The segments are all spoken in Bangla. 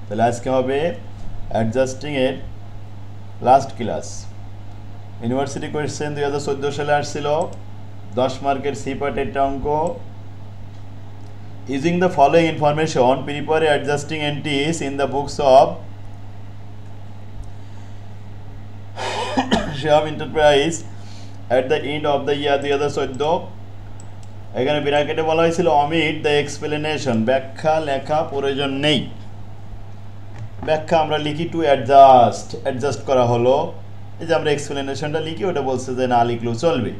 তাহলে আজকে হবে অ্যাডজাস্টিং এর লাস্ট ক্লাস। ইউনিভার্সিটি কোয়েশ্চেন 2014 সালে আসছিল 10 মার্কের সি পার্টের একটা অঙ্ক। Using the following information prepare adjusting entries in the books of Shoaib enterprise at the end of the year 2014। এখানে ব্র্যাকেটে বলা হয়েছিল অমিট দ্য এক্সপ্লেনেশন, ব্যাখ্যা লেখা প্রয়োজন নেই। ব্যাখ্যা আমরা লিখি টু অ্যাডজাস্ট করা হলো। এই যে আমরা এক্সপ্লেনেশনটা লিখি, ওটা বলছে যে না লিখলেও চলবে,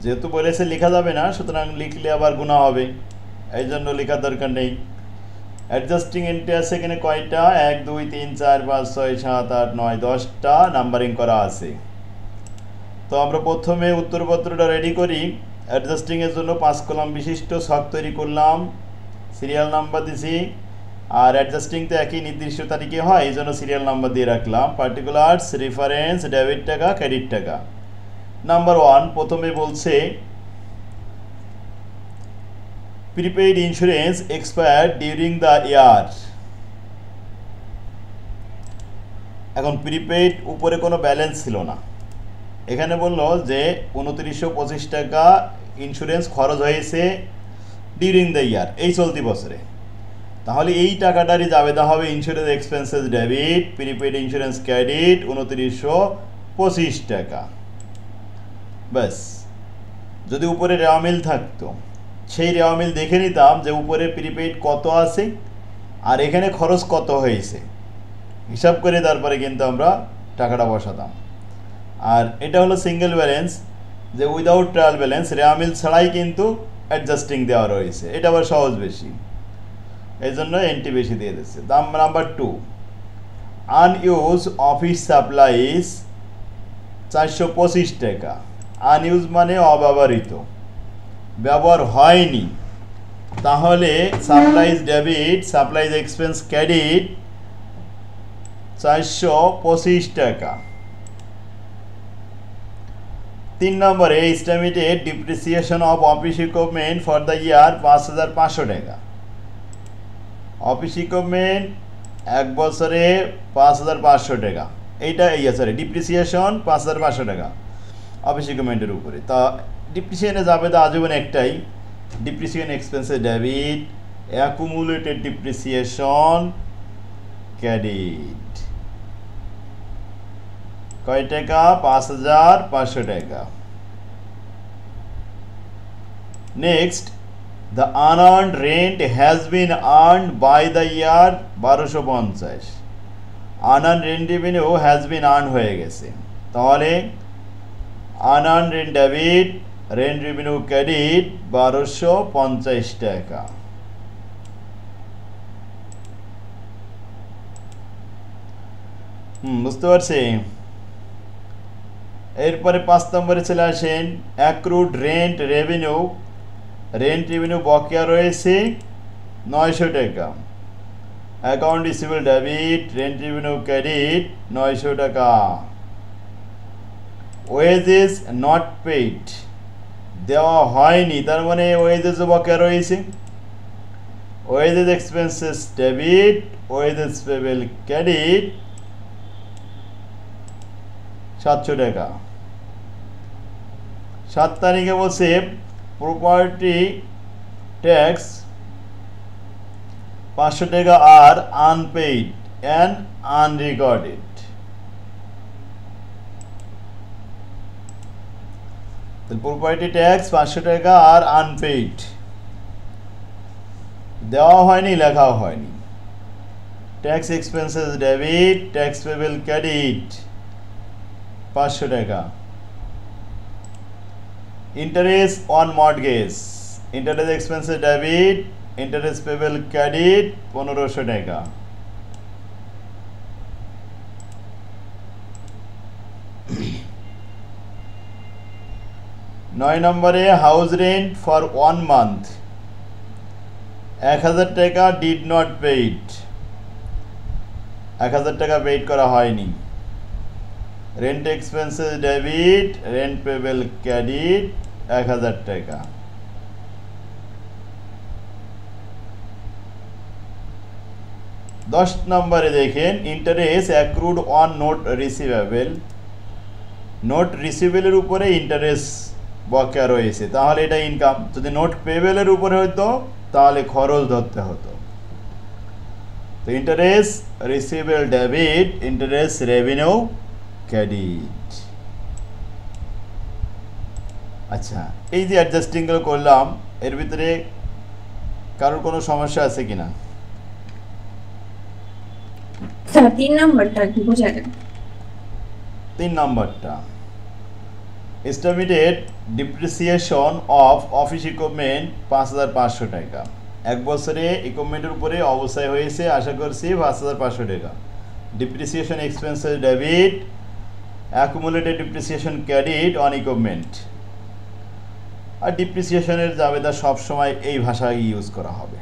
যেহেতু বলেছে লেখা যাবে না, সুতরাং লিখলে আবার গুণা হবে, এই জন্য লেখার দরকার নেই। অ্যাডজাস্টিং এন্ট্রি আছে এখানে কয়টা? 1 2 3 4 5 6 7 8 9 10টা নাম্বারিং করা আছে। তো আমরা প্রথমে উত্তরপত্রটা রেডি করি। অ্যাডজাস্টিংয়ের জন্য 5 কলাম বিশিষ্ট ছক তৈরি করলাম, সিরিয়াল নাম্বার দিছি। আর অ্যাডজাস্টিং তো একই নির্দিষ্ট তারিখে হয়, এই জন্য সিরিয়াল নাম্বার দিয়ে রাখলাম। পার্টিকুলার্স, রেফারেন্স, ডেবিট টাকা, ক্রেডিট টাকা। নাম্বার 1 প্রথমে বলছে prepaid insurance expired during the year. এখন প্রিপেইড উপরে কোনো ব্যালেন্স ছিল না, এখানে বলল যে 2925 টাকা ইন্স্যুরেন্স খরচ হয়েছে ডিউরিং দ্য ইয়ার, এই চলতি বছরে। তাহলে এই টাকাটারই জাবেদা হবে insurance expenses debit, prepaid insurance credit 2925 টাকা। ব্যাস, যদি উপরে রেওয়ামিল থাকতো সেই রেওয়ামিল দেখে নিতাম যে উপরে প্রিপেইড কত আছে আর এখানে খরচ কত হয়েছে, হিসাব করে তারপরে কিন্তু আমরা টাকাটা বসাতাম। আর এটা হলো সিঙ্গেল ব্যালেন্স, যে উইদাউট ট্রায়াল ব্যালেন্স, রেওয়ামিল ছাড়াই কিন্তু অ্যাডজাস্টিং দেওয়া রয়েছে, এটা আবার সহজ বেশি, এই জন্য এন্ট্রি বেশি দিয়ে দিচ্ছে। নাম্বার 2 আনইউজ অফিস সাপ্লাইজ 425 টাকা। আনইউজ মানে অব্যবহৃত, ব্যবহার হয়নি, তাহলে supplies debit, supplies expense credit 425 টাকা। 3 নম্বরে estimated depreciation of office equipment for the year 5500 টাকা। অফিস ইকুইপমেন্ট এক বছরে 5500 টাকা, এইটা ডিপ্রিসিয়েশন 5500 টাকা অফিস ইকুইপমেন্টের উপরে। তা ডিপ্রিসিয়েশনে যাবে তো আজীবন একটাই, depreciation expenses debit, accumulated depreciation credit. কয় টাকা? 5500 টাকা। Next, the unearned rent has been earned by the year 1250। unearned rent revenue has been earned হয়ে গেছে, তাহলে unearned rent debit, rent revenue credit 1250 টাকা। বুঝতে পারছি। এরপরে 5 নম্বরে চলে আসেন accrued rent revenue. Rent revenue বকেয়া রয়েছে 900 টাকা। Account receivable debit, rent revenue credit 900 টাকা। ওয়েজেস নট পেইড, দেওয়া হয়নি, তার মানে ওয়েজেসও বকেয়া রয়েছে। Wages expenses debit, wages payable credit 700 টাকা। 7 তারিখে বলছে প্রপার্টি ট্যাক্স 500 টাকা are unpaid and unrecorded. Property tax 500 টাকা আর আনপেইড, দেওয়া হয়নি, লেখাও হয়নি। Tax expenses debit, tax payable credit 500 টাকা। Interest on mortgage, interest expenses debit, interest payable credit 1500 টাকা। নয় নম্বরে হাউস রেন্ট ফর 1 মান্থ 1000 টাকা, ডিড নট পেইড, 1000 টাকা পেইড করা হয়নি। Rent expenses debit, rent payable credit 1000 টাকা। 9 10 নম্বরে দেখেন interest accrued on note receivable, note রিসিভেবলের উপরে ইন্টারেস্ট বকেয়া রয়েছে, তাহলে এটা ইনকাম। যদি নোট পেবেলের উপরে হতো তাহলে খরচ ধরতে হতো। তো interest receivable debit, interest revenue credit. আচ্ছা, এই যে অ্যাডজাস্টিংগুলো করলাম এর ভিতরে কারোর কোনো সমস্যা আছে কিনা? স্যার 3 নাম্বারটা কি বোঝালেন? 3 নম্বরটা estimated depreciation of office equipment 5,500 টাকা। এক বছরে ইকুইপমেন্টের উপরে অবস্থায় হয়েছে আশা করছি 5,500 টাকা। Depreciation expenses debit, accumulated depreciation credit on equipment. আর ডিপ্রিসিয়েশনের জাবেদা সবসময় এই ভাষায় ইউজ করা হবে।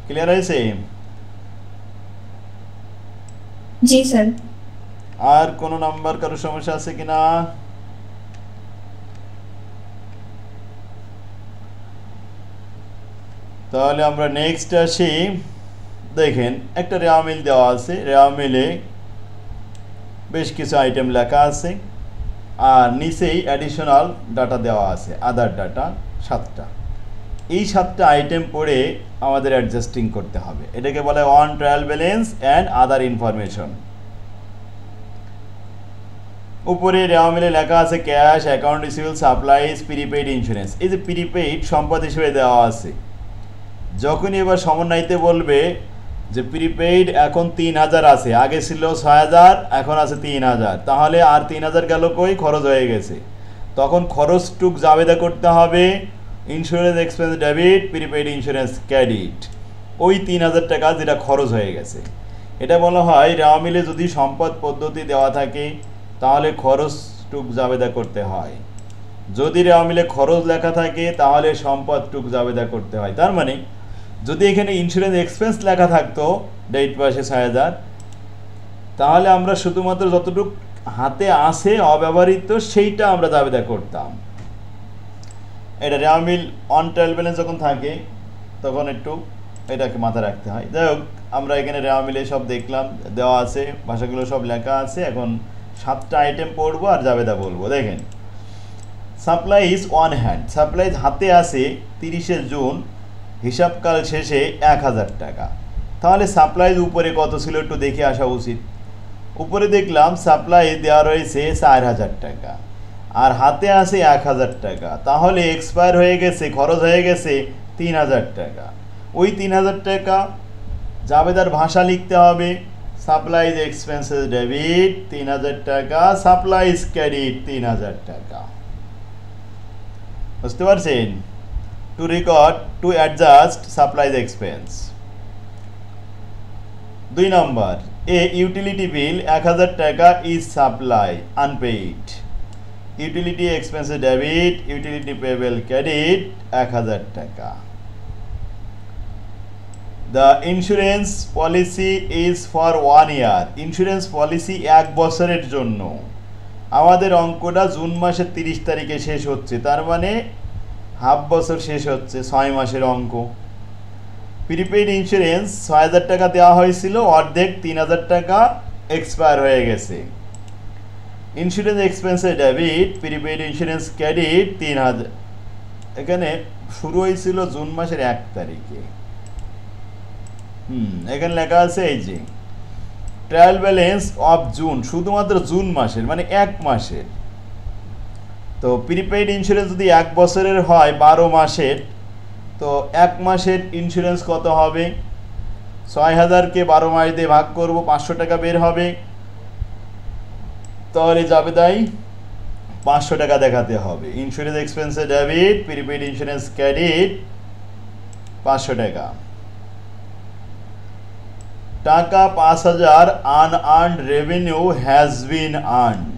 ক্লিয়ার হয়েছে? জি স্যার। আর কোনো নাম্বার কারো সমস্যা আছে কিনা? তাহলে আমরা নেক্সট আসি। দেখেন একটা রেওয়া মিল দেওয়া আছে, রেওয়া মিলে বেশ কিছু আইটেম লেখা আছে আর নিচেই অ্যাডিশনাল ডাটা দেওয়া আছে, আদার ডাটা 7টা। এই 7টা আইটেম পড়ে আমাদের অ্যাডজাস্টিং করতে হবে। এটাকে বলে on trial balance and other information. উপরে রেওয়া মিলে লেখা আছে cash, account receivable, supplies, prepaid, insurance. এই যে প্রিপেইড সম্পদ হিসেবে দেওয়া আছে, যখনই এবার সমন্বয়তে বলবে যে প্রিপেইড এখন 3,000 আছে, আগে ছিল 6,000, এখন আছে 3,000, তাহলে আর 3,000 গেল কই? খরচ হয়ে গেছে। তখন খরচটুক জাবেদা করতে হবে insurance expense debit, prepaid insurance credit, ওই 3,000 টাকা যেটা খরচ হয়ে গেছে। এটা বলা হয় রেওয়া মিলে যদি সম্পদ পদ্ধতি দেওয়া থাকে তাহলে খরচটুক জাবেদা করতে হয়। যদি রেওয়া মিলে খরচ লেখা থাকে তাহলে সম্পদটুক জাবেদা করতে হয়। তার মানে যদি এখানে ইন্স্যুরেন্স এক্সপেন্স লেখা থাকতো ডেবিট পাশে 6,000, তাহলে আমরা শুধুমাত্র যতটুক হাতে আসে অব্যবহৃত সেইটা আমরা জাবেদা করতাম। এটা রেওয়া মিল অন ট্রায়াল ব্যালেন্স যখন থাকে তখন একটু এটাকে মাথায় রাখতে হয়। যাই হোক, আমরা এখানে রেওয়া মিলে সব দেখলাম, দেওয়া আছে, ভাষাগুলো সব লেখা আছে। এখন 7টা আইটেম পড়বো আর জাবেদা বলবো। দেখেন সাপ্লাইজ অন হ্যান্ড, সাপ্লাইজ হাতে আসে 30শে জুন, হিসাবকাল শেষে 1,000 টাকা। তাহলে সাপ্লাইজ উপরে কত ছিল একটু দেখে আসা উচিত। উপরে দেখলাম সাপ্লাই দেওয়া রয়েছে 4,000 টাকা আর হাতে আসে 1,000 টাকা, তাহলে এক্সপায়ার হয়ে গেছে, খরচ হয়ে গেছে 3,000 টাকা। ওই 3,000 টাকা জাবেদার ভাষা লিখতে হবে সাপ্লাইজ এক্সপেন্সেস ডেবিট 3,000 টাকা, সাপ্লাইজ ক্রেডিট 3,000 টাকা। বুঝতে পারছেন? Two record to adjust supplies expense. 2 number, A utility bill 1,000 টাকা is supply unpaid, utility expenses debit, utility payable credit 1,000 টাকা। The insurance policy is for 1 year, insurance policy 1 বছরের জন্য। আমাদের অঙ্কটা জুন মাসের 30 তারিখে শেষ হচ্ছে, তার মানে হাফ বছর শেষ হচ্ছে, 6 মাসের অঙ্ক। প্রিপেইড ইন্স্যুরেন্স 6,000 টাকা দেওয়া হয়েছিল, অর্ধেক 3,000 টাকা এক্সপায়ার হয়ে গেছে। Insurance expenses debit, prepaid insurance credit 3,000। এখানে শুরু হয়েছিল জুন মাসের 1 তারিখে। এখানে লেখা আছে এই যে ট্রায়াল ব্যালেন্স অফ জুন, শুধুমাত্র জুন মাসের, মানে 1 মাসের। তো প্রিপেইড ইন্স্যুরেন্স যদি 1 বছরের হয় 12 মাসের, তো 1 মাসের ইন্স্যুরেন্স কত হবে? 6,000কে 12 মাস দিয়ে ভাগ করব, 500 টাকা বের হবে। তাহলে জাবেদায় 500 টাকা দেখাতে হবে। ইন্স্যুরেন্স এক্সপেন্সে ডেবিট, প্রিপেইড ইন্স্যুরেন্স ক্রেডিট 500 টাকা। টাকা 5,000 unearned revenue has been earned.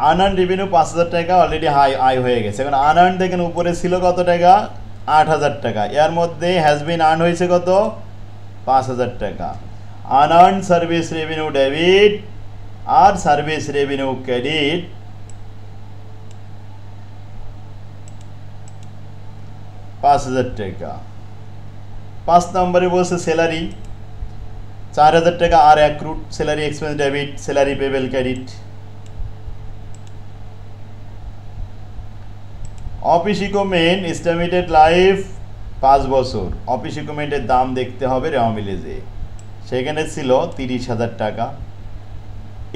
Unearned revenue 5,000 টাকা অলরেডি আয় হয়ে গেছে। এখন আনআর্নড দেখেন উপরে ছিল কত টাকা? 8,000 টাকা। এর মধ্যে হ্যাজ বিন আর্ন হয়েছে কত? 5,000 টাকা। আনআর্নড সার্ভিস রেভিনিউ ডেবিট আর সার্ভিস রেভিনিউ ক্রেডিট 5,000 টাকা। 5 নম্বরে বলছে স্যালারি 4,000 টাকা আর accrued salary expense debit salary payable credit. Office equipment estimated life 5 বছর। অফিস ইকুইপমেন্টের দাম দেখতে হবে রেওয়া মিলে যে সেখানে ছিল 30,000 টাকা।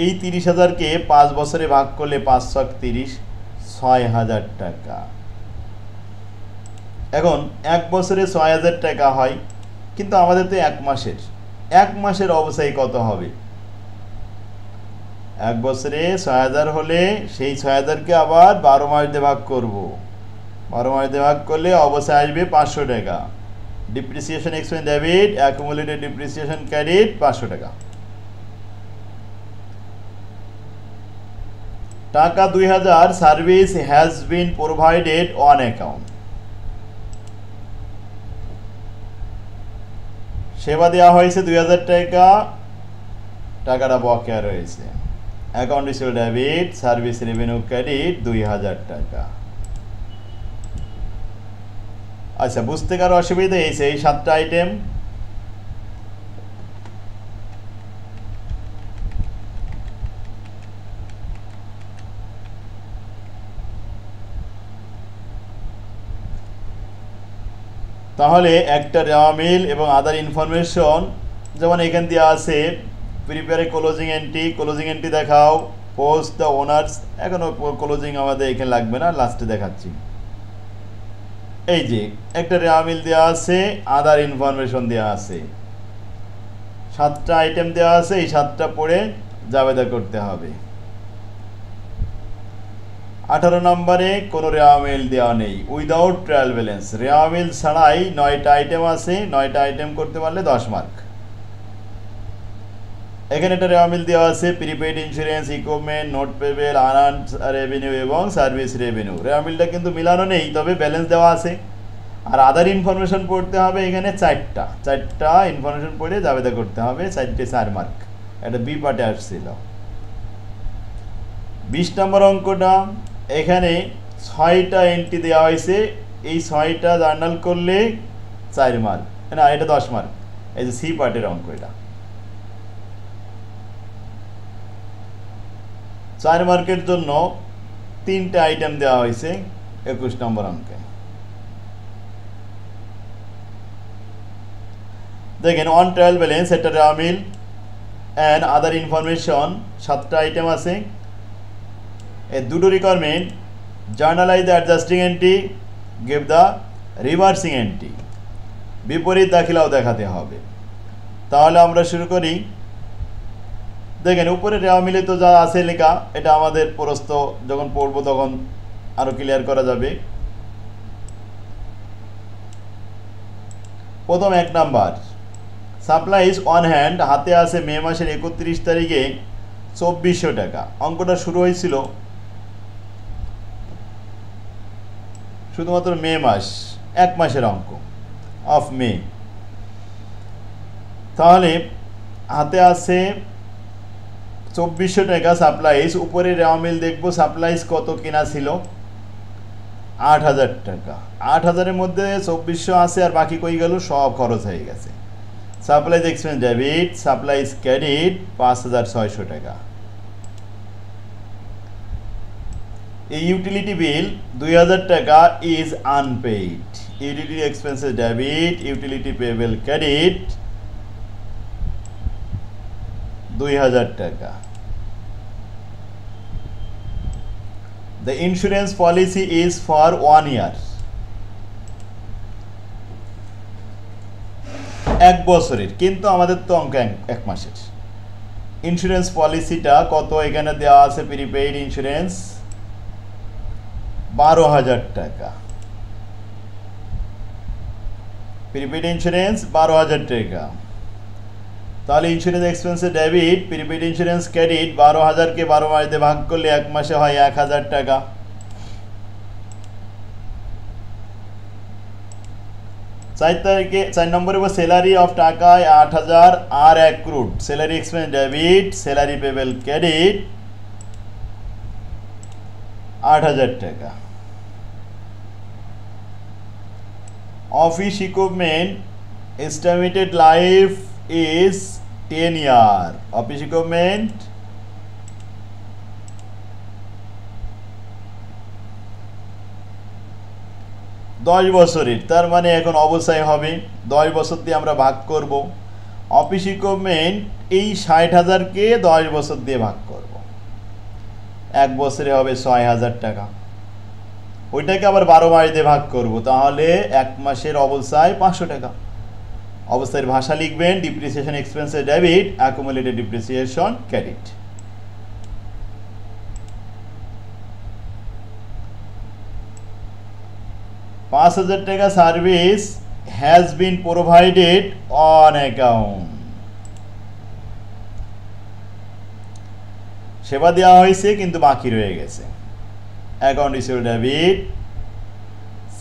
এই 30,000কে 5 বছরে ভাগ করলে 5 ছক 30 6,000 টাকা। এখন 1 বছরে 6,000 টাকা হয়, কিন্তু আমাদের তো 1 মাসের অবস্থায় কত হবে? 1 বছরে 6,000 হলে সেই 6,000কে আবার 12 মাস দিয়ে ভাগ করব। 12 মাস দিয়ে ভাগ করলে অবস্থায় আসবে 500 টাকা। Depreciation expense debit accumulated depreciation credit 500 টাকা। টাকা 2,000 service has been provided on account. সেবা দেওয়া হয়েছে 2,000 টাকা, টাকাটা বকেয়া রয়েছে। Account receive debit service revenue credit 2,000 টাকা। আচ্ছা, বুঝতে কারো অসুবিধা হয়েছে? এই 7টা আইটেম তাহলে একটা রেওয়া মিল এবং আদার ইনফরমেশন, যেমন এখান দিয়ে আছে প্রিপেয়ার ক্লোজিং এন্ট্রি দেখাও, পোস্ট দ্য ওনার্স। এখনো ক্লোজিং আমাদের এখানে লাগবে না, লাস্টে দেখাচ্ছি। এই যে একটা রেওয়া মিল দেওয়া আছে, আদার ইনফরমেশন দেওয়া আছে, 7টা আইটেম দেওয়া আছে। এই 7টা পড়ে জাবেদা করতে হবে। 18 নম্বরে কোনো রেওয়া মিল দেওয়া নেই, উইদাউট ট্রায়াল ব্যালেন্স। রেওয়া মিল ছাড়াই 9টা আইটেম আছে, 9টা আইটেম করতে পারলে 10 মার্ক। এখানে একটা রেওয়া মিল দেওয়া আছে prepaid insurance, equipment, note payable, unearned revenue এবং সার্ভিস রেভিনিউ। রেওয়া মিলটা কিন্তু মিলানো নেই, তবে ব্যালেন্স দেওয়া আছে। আর আদার ইনফরমেশন পড়তে হবে এখানে 4টা ইনফরমেশন পড়ে জাবেদা করতে হবে, 4টে 4 মার্ক। এটা বি পার্টে আসছিল। 20 নম্বর অঙ্কটা, এখানে 6টা এন্ট্রি দেওয়া হয়েছে, এই 6টা জার্নাল করলে 4 মার্ক, না এটা 10 মার্ক। এই যে সি পার্টের অঙ্ক, এটা 4 মার্কের জন্য 3টা আইটেম দেওয়া হয়েছে 21 নম্বর অঙ্কে। দেখেন অন ট্রায়াল ব্যালেন্স, একটা রেওয়া মিল অ্যান্ড আদার ইনফরমেশন, 7টা আইটেম আছে। এই দুটো requirement, journalise the adjusting entry, give the reversing entry, বিপরীত দাখিলাও দেখাতে হবে। তাহলে আমরা শুরু করি। দেখেন উপরে রেওয়া মিলে তো যা আছে লেখা, এটা আমাদের প্রস্থ যখন পড়বো তখন আরও ক্লিয়ার করা যাবে। প্রথম 1 নাম্বার সাপ্লাইজ অন হ্যান্ড, হাতে আছে মে মাসের 31 তারিখে 2400 টাকা। অঙ্কটা শুরু হয়েছিল শুধুমাত্র মে মাস, 1 মাসের অঙ্ক অফ মে। তাহলে হাতে আছে 2400 টাকা সাপ্লাইজ। উপরে রেওয়া মিল দেখবো সাপ্লাইজ কত কিনা ছিল, 8,000 টাকা। 8,000-এর মধ্যে 2400 আছে, আর বাকি কই গেল? সব খরচ হয়ে গেছে। Supplies expense debit supplies credit 5,600 টাকা। এই ইউটিলিটি বিল 2,000 টাকা is unpaid. Utility expenses debit utility payable credit 2,000 টাকা। The insurance policy is for 1 year. 1 বছরের, কিন্তু আমাদের তো অঙ্ক 1 মাসের। ইন্স্যুরেন্স পলিসিটা কত এখানে দেওয়া আছে? প্রিপেইড ইন্স্যুরেন্স 12,000 টাকা। প্রিপেইড ইন্স্যুরেন্স 12,000 টাকা। তাহলে ইন্স্যুরেন্স এক্সপেন্সে ডেবিট প্রিপেইড ইন্স্যুরেন্স ক্রেডিট 12,000-কে 12 মাস দিয়ে ভাগ করলে 1 মাসে হয় 1,000 টাকা। 4 নম্বরে স্যালারি অফ টাকায় 8,000 আর accrued salary expense debit salary payable credit 8,000 টাকা। Office equipment estimated life is 10 year. Office equipment দশ বছরের, তার মানে এখন অবস্থায় হবে 10 বছর দিয়ে আমরা ভাগ করব। অফিস ইকুইপমেন্ট এই 60,000-কে 10 বছর দিয়ে ভাগ করব, 1 বছরে হবে 6,000 টাকা। ওইটাকে আবার 12 মাস দিয়ে ভাগ করব, তাহলে 1 মাসের অবস্থায় 500 টাকা। অবস্থার ভাষা লিখবেন ডিপ্রিসিয়েশন এক্সপেন্সে ডেবিট, অ্যাকুমুলেটেড ডিপ্রিসিয়েশন ক্রেডিট। $5,000 টাকা service has been provided on account, সেবা দেওয়া হয়েছে কিন্তু বাকি রয়ে গেছে। Account receivable debit,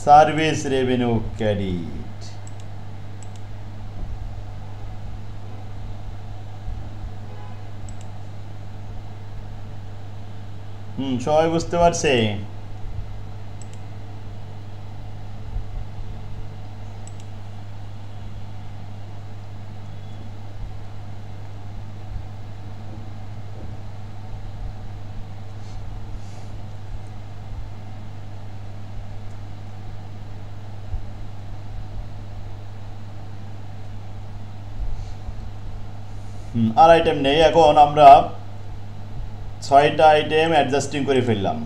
service revenue credit. সবাই বুঝতে পারছে? আর আইটেম নেই। এখন আমরা 6টা আইটেম অ্যাডজাস্টিং করে ফেললাম।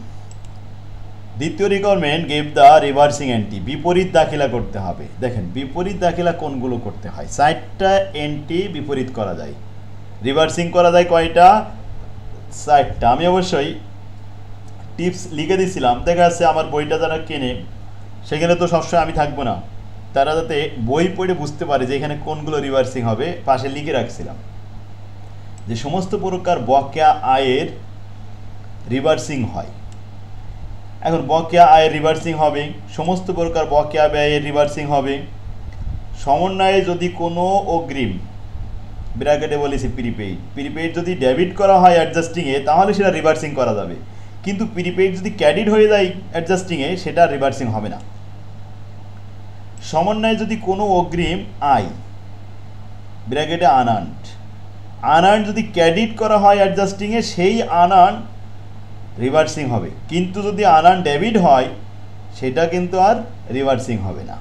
দ্বিতীয় requirement give the reversing entry, বিপরীত দাখিলা করতে হবে। দেখেন বিপরীত দাখিলা কোনগুলো করতে হয়, 4টা এন্ট্রি বিপরীত করা যায়। রিভার্সিং করা যায় কয়টা? 4টা। আমি অবশ্যই টিপস লিখে দিছিলাম, দেখা যাচ্ছে আমার বইটা যারা কেনে সেখানে তো সবসময় আমি থাকবো না, তারা যাতে বই পড়ে বুঝতে পারে যে এখানে কোনগুলো রিভার্সিং হবে, পাশে লিখে রাখছিলাম যে সমস্ত প্রকার বকেয়া আয়ের রিভার্সিং হয়। এখন বকেয়া আয়ের রিভার্সিং হবে, সমস্ত প্রকার বকেয়া ব্যয়ের রিভার্সিং হবে। সমন্বয়ে যদি কোনো অগ্রিম, ব্র্যাকেটে বলেছি প্রিপেইড যদি ডেবিট করা হয় অ্যাডজাস্টিংয়ে তাহলে সেটা রিভার্সিং করা যাবে, কিন্তু প্রিপেইড যদি ক্রেডিট হয়ে যায় অ্যাডজাস্টিংয়ে সেটা রিভার্সিং হবে না। সমন্বয়ে যদি কোনো অগ্রিম আয়, ব্র্যাকেটে আনআর্নড যদি ক্রেডিট করা হয় অ্যাডজাস্টিংয়ে সেই আনআর্নড রিভার্সিং হবে, কিন্তু যদি আনআর্নড ডেবিট হয় সেটা কিন্তু আর রিভার্সিং হবে না।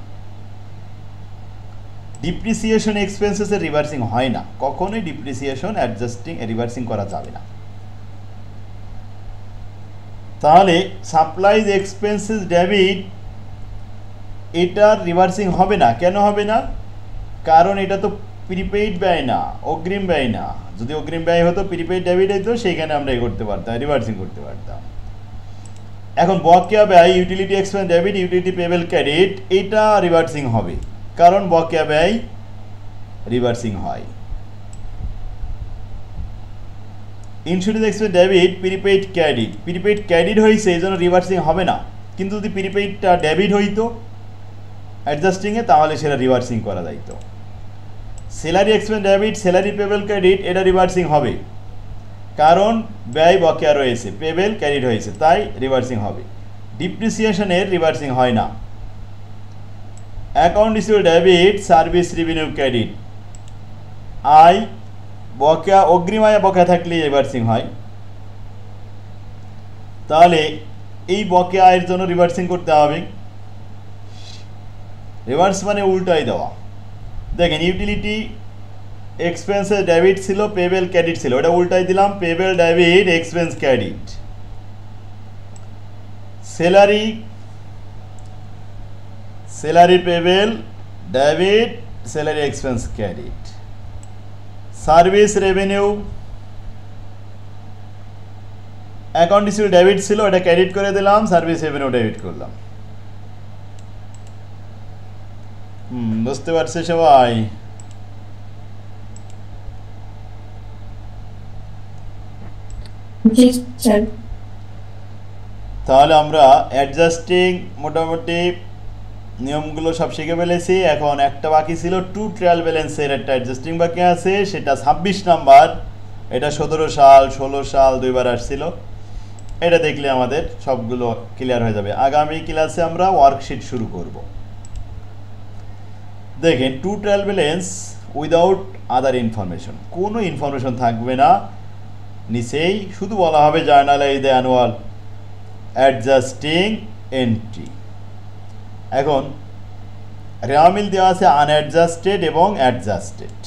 ডিপ্রিসিয়েশন এক্সপেন্সেসের রিভার্সিং হয় না, কখনোই ডিপ্রিসিয়েশন অ্যাডজাস্টিং রিভার্সিং করা যাবে না। তাহলে সাপ্লাইজ এক্সপেন্সেস ডেবিট এটার রিভার্সিং হবে না। কেন হবে না? কারণ এটা তো প্রিপেইড ব্যয় না, অগ্রিম ব্যয় না। যদি অগ্রিম ব্যয় হতো, প্রিপেইড ডেবিট হতো, সেইখানে আমরা এই করতে পারতাম, রিভার্সিং করতে পারতাম। এখন বকেয়া ব্যয় utility expense debit, utility payable credit, এটা রিভার্সিং হবে, কারণ বকেয়া ব্যয় রিভার্সিং হয়। Insurance expense debit, prepaid credit হয়েছে এই জন্য রিভার্সিং হবে না, কিন্তু যদি প্রিপেইডটা ডেবিট হইতো অ্যাডজাস্টিংয়ে তাহলে সেটা রিভার্সিং করা যাইতো। Salary expense debit, salary payable credit, এটা রিভার্সিং হবে, কারণ ব্যয় বকেয়া রয়েছে, পেবেল ক্রেডিট হয়েছে, তাই রিভার্সিং হবে। ডিপ্রিসিয়েশনের রিভার্সিং হয় না। Account receivable debit, service revenue credit, আয় বকেয়া, অগ্রিম আয় বকেয়া থাকলে রিভার্সিং হয়। তাহলে এই বকেয়া আয়ের জন্য রিভার্সিং করতে হবে। রিভার্স মানে উল্টাই দেওয়া। দেখেন ইউটিলিটি এক্সপেন্সেস ডেবিট ছিল, পেবেল ক্রেডিট ছিল, ওটা উল্টাই দিলাম, payable debit expense credit. Salary payable debit, salary expense credit. Service revenue account receivable debit ছিল, এটা ক্রেডিট করে দিলাম, সার্ভিস রেভিনিউ ডেবিট করলাম। বুঝতে পারছে সবাই? জি স্যার। তাহলে আমরা অ্যাডজাস্টিং মোটামুটি নিয়মগুলো সব শিখে ফেলেছি। এখন একটা বাকি ছিল, টু ট্রায়াল ব্যালেন্সের একটা অ্যাডজাস্টিং বাকি আছে, সেটা 26 নাম্বার। এটা 17 সাল 16 সাল দুইবার আসছিল। এটা দেখলে আমাদের সবগুলো ক্লিয়ার হয়ে যাবে। আগামী ক্লাসে আমরা ওয়ার্কশিট শুরু করব। দেখেন টোটাল ব্যালেন্স উইদাউট আদার ইনফরমেশন, কোনো ইনফরমেশন থাকবে না নিচেই, শুধু বলা হবে journalise the annual adjusting entry. এখন রেওয়ামিল দেওয়া আছে আনঅ্যাডজাস্টেড এবং অ্যাডজাস্টেড।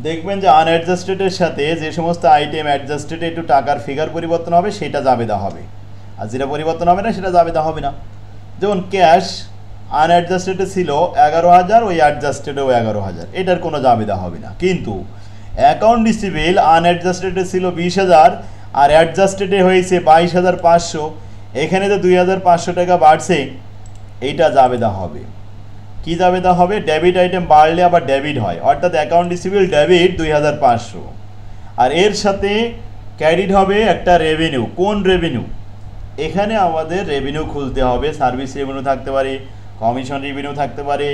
দেখবেন যে আনঅ্যাডজাস্টেডের সাথে যে সমস্ত আইটেম অ্যাডজাস্টেডে একটু টাকার ফিগার পরিবর্তন হবে সেটা জাবেদা হবে, আর যেটা পরিবর্তন হবে না সেটা জাবেদা হবে না। যেমন ক্যাশ আনঅ্যাডজাস্টেডে ছিল 11,000, ওই অ্যাডজাস্টেডেও 11,000, এটার কোনো জাবেদা হবে না। কিন্তু অ্যাকাউন্ট রিসিভেবল আনঅ্যাডজাস্টেডে ছিল 20,000 আর অ্যাডজাস্টেডে হয়েছে 22,500, এখানে তো 2,500 টাকা বাড়ছে, এইটা জাবেদা হবে। কি জাবেদা হবে? ডেবিট আইটেম বাড়লে আবার ডেবিট হয়, অর্থাৎ অ্যাকাউন্ট রিসিভেবল ডেবিট 2,500, আর এর সাথে ক্রেডিট হবে একটা রেভিনিউ। কোন রেভিনিউ? এখানে আমাদের রেভিনিউ খুলতে হবে, সার্ভিস রেভিনিউ থাকতে পারে, কমিশন রেভিনিউ থাকতে পারে,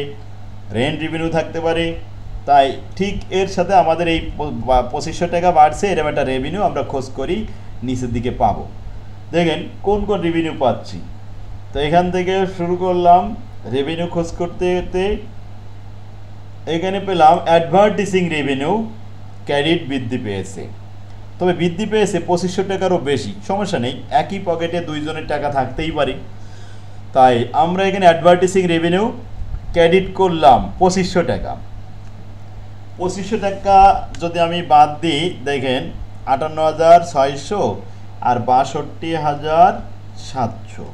রেন্ট রেভিনিউ থাকতে পারে। তাই ঠিক এর সাথে আমাদের এই 2500 টাকা বাড়ছে, এরকম একটা রেভিনিউ আমরা খোঁজ করি নিচের দিকে পাবো। দেখেন কোন কোন রেভিনিউ পাচ্ছি। তো এখান থেকে শুরু করলাম রেভিনিউ খোঁজ করতে করতে, এখানে পেলাম অ্যাডভার্টিসিং রেভিনিউ ক্রেডিট বৃদ্ধি পেয়েছে, তবে বৃদ্ধি পেয়েছে 2500 টাকারও বেশি। সমস্যা নেই, একই পকেটে দুইজনের টাকা থাকতেই পারে, তাই আমরা এখানে অ্যাডভার্টিসিং রেভিনিউ ক্রেডিট করলাম 2500 টাকা। 2500 টাকা যদি আমি বাদ দিই, দেখেন 58,600 আর 62,700,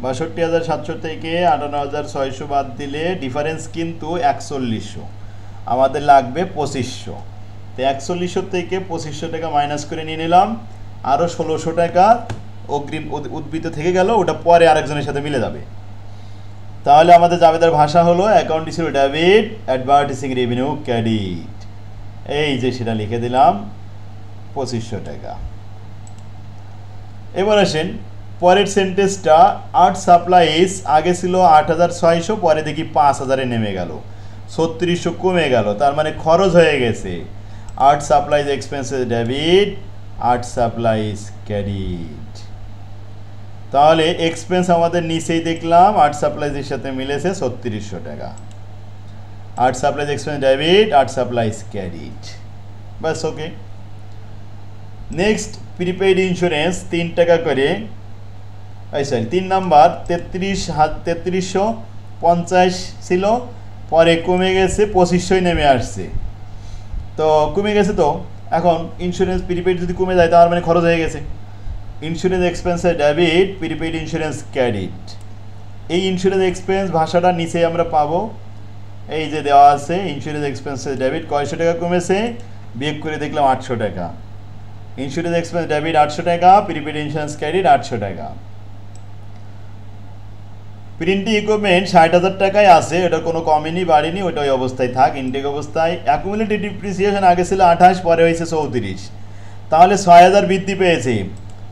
62,700 থেকে 58,600 বাদ দিলে ডিফারেন্স কিন্তু 4100, আমাদের লাগবে 2500। তো 4100 থেকে 2500 টাকা মাইনাস করে নিয়ে নিলাম, আরও 1600 টাকা অগ্রিম উদ্বৃত্ত থেকে গেল, ওটা পরে আরেকজনের সাথে মিলে যাবে। তাহলে আমাদের জাবেদার ভাষা হলো account receivable debit, advertising revenue credit, এই যে সেটা লিখে দিলাম 2500 টাকা। এবার আসেন পরের সেন্টেন্সটা, আর্ট সাপ্লাইজ আগে ছিল 8,600, পরে দেখি 5,000-এ নেমে গেল, 3600 কমে গেল, তার মানে খরচ হয়ে গেছে। Art supplies expenses debit, art supplies credit. তাহলে এক্সপেন্স আমাদের নিচেই দেখলাম আর্ট সাপ্লাইজের সাথে মিলেছে 3600 টাকা। Art supplies expense debit, art supplies credit, বাস ওকে। নেক্সট প্রিপেইড ইন্স্যুরেন্স 3 টাকা করে, 3 নাম্বার 3350 ছিল, পরে কমে গেছে 2500 নেমে আসছে। তো কমে গেছে, তো এখন ইন্স্যুরেন্স প্রিপেইড যদি কমে যায় তার মানে খরচ হয়ে গেছে। ইন্স্যুরেন্স এক্সপেন্সের ডেবিট, প্রিপেইড ইন্স্যুরেন্স ক্রেডিট। এই ইন্স্যুরেন্স এক্সপেন্স ভাষাটা নিচে আমরা পাবো, এই যে দেওয়া আছে ইন্স্যুরেন্স এক্সপেন্সের ডেবিট কয়শো টাকা কমেছে, বিয়োগ করে দেখলাম 800 টাকা। ইন্স্যুরেন্স এক্সপেন্স ডেবিট 800 টাকা, প্রিপেইড ইন্স্যুরেন্স ক্রেডিট 800 টাকা। প্রিন্টিং ইকুইপমেন্ট 60,000 টাকায় আছে, এটা কোনো কমেনি বাড়েনি, ওটা ওই অবস্থায় থাক, ইনটেক অবস্থায়। অ্যাকুমুলেটেড ডিপ্রিসিয়েশন আগে ছিল 28, পরে হয়েছে 34, তাহলে 6000 বৃদ্ধি পেয়েছে।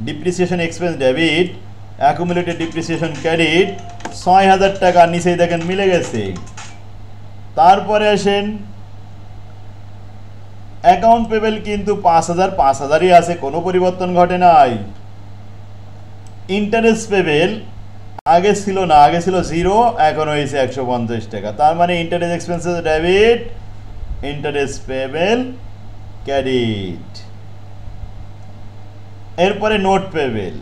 Depreciation expense debit, accumulated depreciation credit 6000 টাকা, নিচেই দেখেন মিলে গেছে। তারপরে আসেন অ্যাকাউন্ট পেবেল কিন্তু 5,000-5,000-ই আছে, কোনো পরিবর্তন ঘটে নাই। ইন্টারেস্ট পেবেল আগে ছিল না, আগে ছিল 0, এখন হয়েছে 150 টাকা, তার মানে interest expenses debit, interest payable credit. এরপরে নোট পেবেল,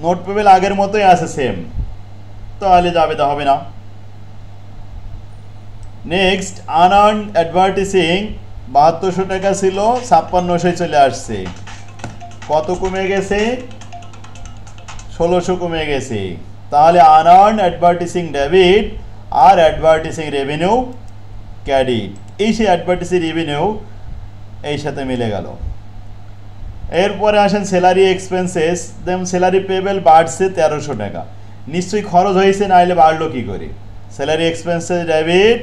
নোট পেবেল আগের মতোই আছে সেম, তাহলে যাবে তা হবে না। নেক্সট আনআর্ন অ্যাডভার্টিসিং 7200 টাকা ছিল, 5600 চলে আসছে, কত কমে গেছে? 1600 কমে গেছে। তাহলে আনআর্ন অ্যাডভার্টিসিং ডেবিট আর অ্যাডভার্টিসিং রেভিনিউ ক্রেডিট, এই সেই অ্যাডভার্টিসিং রেভিনিউ এই সাথে মিলে গেল। এরপরে আসেন স্যালারি এক্সপেন্সেস, যেমন স্যালারি পেবেল বাড়ছে 1300 টাকা, নিশ্চয়ই খরচ হয়েছে, না হলে বাড়লো কী করে? Salary expenses debit,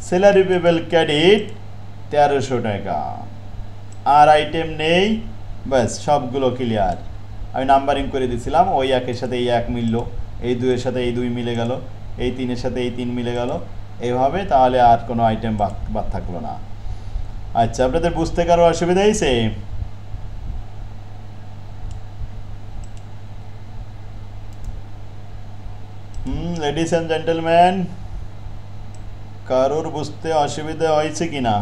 salary payable credit 1300 টাকা, আর আইটেম নেই, ব্যাস সবগুলো ক্লিয়ার। আমি নাম্বারিং করে দিয়েছিলাম, ওই একের সাথে এই 1 মিলল, এই 2-এর সাথে এই 2 মিলে গেল, এই 3-এর সাথে এই 3 মিলে গেল, এইভাবে, তাহলে আর কোনো আইটেম বাদ থাকলো না। আচ্ছা, আপনাদের বুঝতে কারো অসুবিধা হয়েছে? লেডিস এন্ড জেন্টলম্যান, কারোর বুঝতে অসুবিধা হয়েছে কিনা?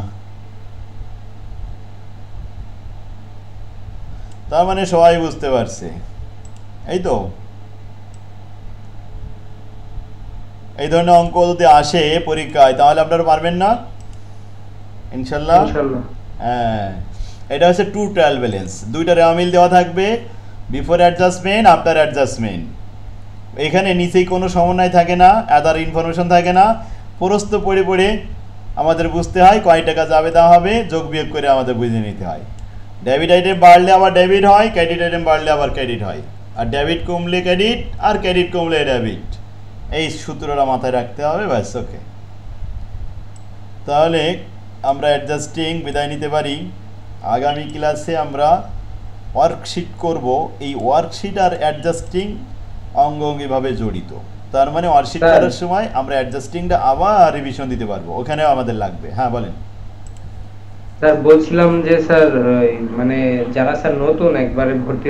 তার মানে সবাই বুঝতে পারছে, এই তো। এই ধরনের অঙ্ক যদি আসে পরীক্ষায় তাহলে আপনারা পারবেন না ইনশাল্লাহ? ইনশাআল্লাহ। হ্যাঁ, এটা হচ্ছে টু ট্রায়াল ব্যালেন্স, দুইটা রেওয়ামিল দেওয়া থাকবে, বিফোর অ্যাডজাস্টমেন্ট, আফটার অ্যাডজাস্টমেন্ট। এখানে নিচেই কোনো সমন্বয় থাকে না, আদার ইনফরমেশন থাকে না, প্রস্থ পড়ে পড়ে আমাদের বুঝতে হয় কয় টাকা যাবে দেওয়া হবে, যোগ বিয়োগ করে আমাদের বুঝে নিতে হয়। ডেবিট আইটেম বাড়লে আবার ডেবিট হয়, ক্রেডিট আইটেম বাড়লে আবার ক্রেডিট হয়, আর ডেবিট কমলে ক্রেডিট, আর ক্রেডিট কমলে ডেবিট। এই সূত্রটা মাথায় রাখতে হবে, ব্যাস। ওকে, তাহলে আমরা অ্যাডজাস্টিং বিদায় নিতে পারি। আগামী ক্লাসে আমরা ওয়ার্কশিট করব। এই ওয়ার্কশিট আর অ্যাডজাস্টিং অঙ্গাঙ্গিভাবে জড়িত, তার মানে ওয়ার্কশিট স্যার। করার সময় আমরা অ্যাডজাস্টিংটা আবার রিভিশন দিতে পারবো, ওখানেও আমাদের লাগবে। হ্যাঁ বলেন। স্যার বলছিলাম যে স্যার মানে যারা স্যার নতুন একবারে ভর্তি